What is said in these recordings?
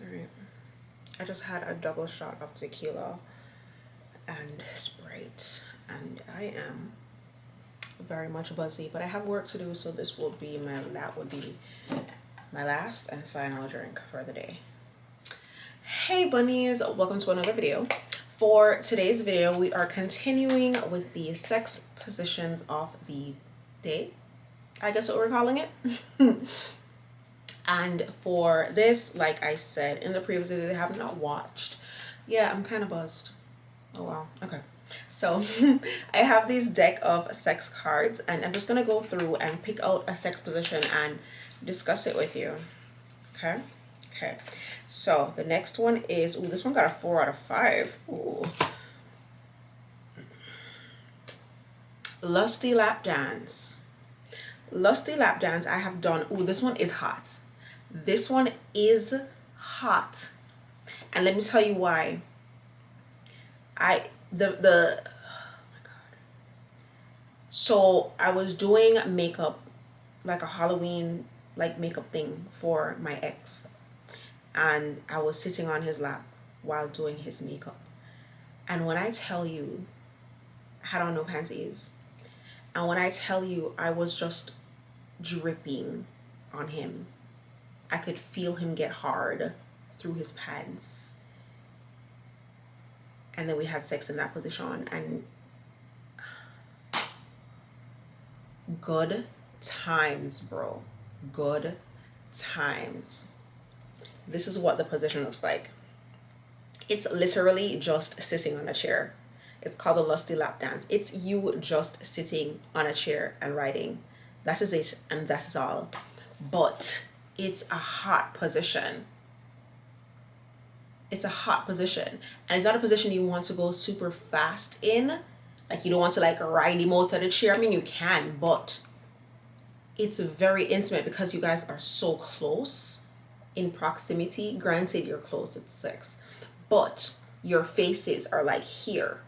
All right. I just had a double shot of tequila and Sprite, and I am very much buzzy, but I have work to do, so that would be my last and final drink for the day. Hey bunnies, welcome to another video. For today's video, we are continuing with the sex positions of the day, I guess what we're calling it. And for this, like I said in the previous video, they have not watched. Yeah, I'm kind of buzzed. Oh wow, okay. So I have this deck of sex cards, and I'm just gonna go through and pick out a sex position and discuss it with you. Okay. So the next one is, ooh, this one got a 4 out of 5. Ooh. Lusty lap dance. Lusty lap dance I have done. Ooh, this one is hot. This one is hot. And let me tell you why. Oh my God. So I was doing makeup, like a Halloween like makeup thing for my ex, and I was sitting on his lap while doing his makeup. And when I tell you, I had on no panties, and when I tell you I was just dripping on him, I could feel him get hard through his pants. And then we had sex in that position, and good times, bro. Good times. This is what the position looks like. It's literally just sitting on a chair. It's called the Lusty lap dance. It's you just sitting on a chair and riding. That is it, and that is all. But it's a hot position. It's a hot position, and it's not a position you want to go super fast in. Like, you don't want to like ride him out of the chair. I mean, you can, but it's very intimate because you guys are so close in proximity. Granted, you're close at sex, but your faces are like here,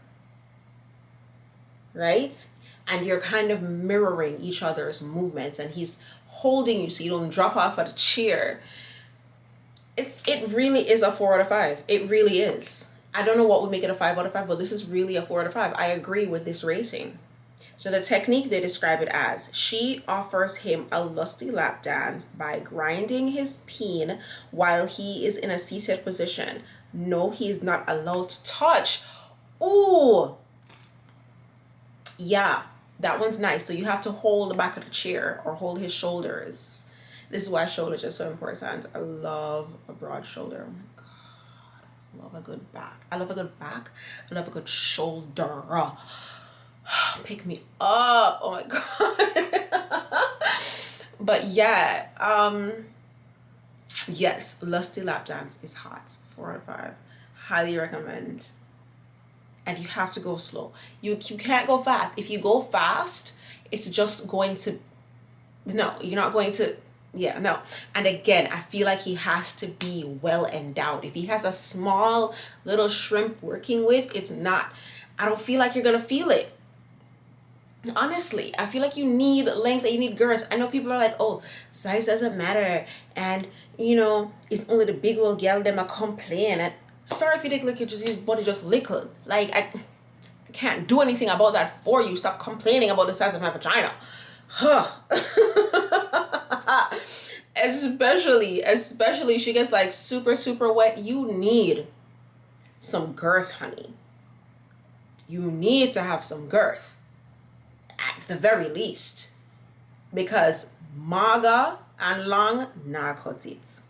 right? And you're kind of mirroring each other's movements, and he's holding you so you don't drop off of the chair. It really is a 4 out of 5. It really is. I don't know what would make it a 5 out of 5, but this is really a 4 out of 5. I agree with this rating. So the technique, they describe it as, she offers him a lusty lap dance by grinding his peen while he is in a seated position. No, he is not allowed to touch. Ooh. Yeah, that one's nice. So you have to hold the back of the chair or hold his shoulders. This is why shoulders are so important. I love a broad shoulder. Oh my God. I love a good back. I love a good back. I love a good shoulder. Pick me up. Oh my God. But yeah, yes, Lusty lap dance is hot. 4 out of 5. Highly recommend. And you have to go slow. You can't go fast. If you go fast, it's just going to, no, you're not going to, yeah, no. And again, I feel like he has to be well endowed. If he has a small little shrimp working with, it's not, I don't feel like you're gonna feel it. Honestly, I feel like you need length and you need girth. I know people are like, oh, size doesn't matter, and you know, it's only the big old girl them a complain. And sorry if you think look at your body just little. Like I can't do anything about that for you. Stop complaining about the size of my vagina. Huh. Especially she gets like super wet. You need some girth, honey. You need to have some girth at the very least, because maga and long, nah, cut it.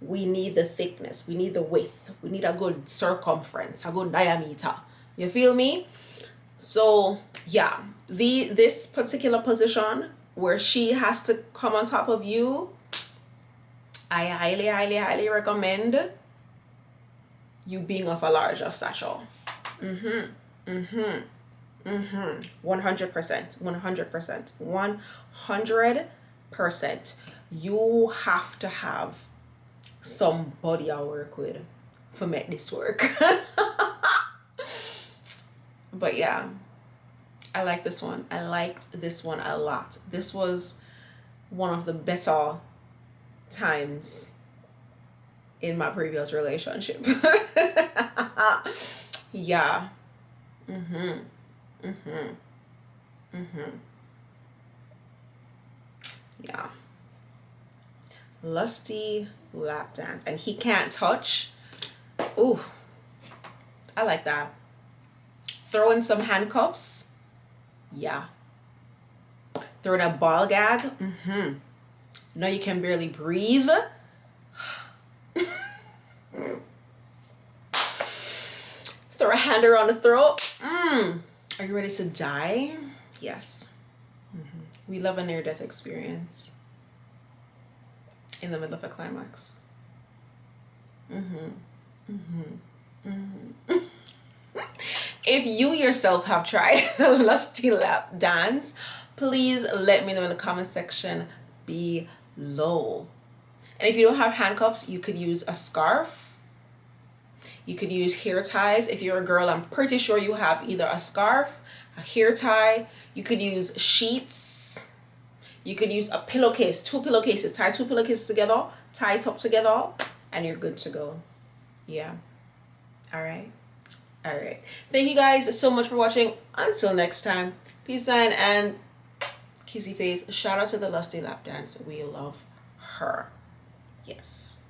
We need the thickness, we need the width, we need a good circumference, a good diameter. You feel me? So yeah, this particular position where she has to come on top of you, I highly recommend you being of a larger stature. 100%. You have to have some body I work with for make this work. But yeah, I like this one. I liked this one a lot. This was one of the better times in my previous relationship. Yeah. Mm-hmm. Mm-hmm. Mm-hmm. Yeah. Lusty lap dance. And he can't touch. Ooh. I like that. Throw in some handcuffs. Yeah. Throw in a ball gag. Mm-hmm. Now you can barely breathe. Throw a hand around the throat. Are you ready to die? Yes. Mm-hmm. We love a near-death experience in the middle of a climax. Mm-hmm. Mm-hmm. Mm-hmm. If you yourself have tried the lusty lap dance, please let me know in the comment section below. And if you don't have handcuffs, you could use a scarf. You could use hair ties. If you're a girl, I'm pretty sure you have either a scarf, a hair tie. You could use sheets. You could use a pillowcase, 2 pillowcases. Tie 2 pillowcases together, tie it up together, and you're good to go. Yeah. All right. All right. Thank you guys so much for watching. Until next time, peace sign and kissy face. Shout out to the lusty lap dance. We love her. Yes.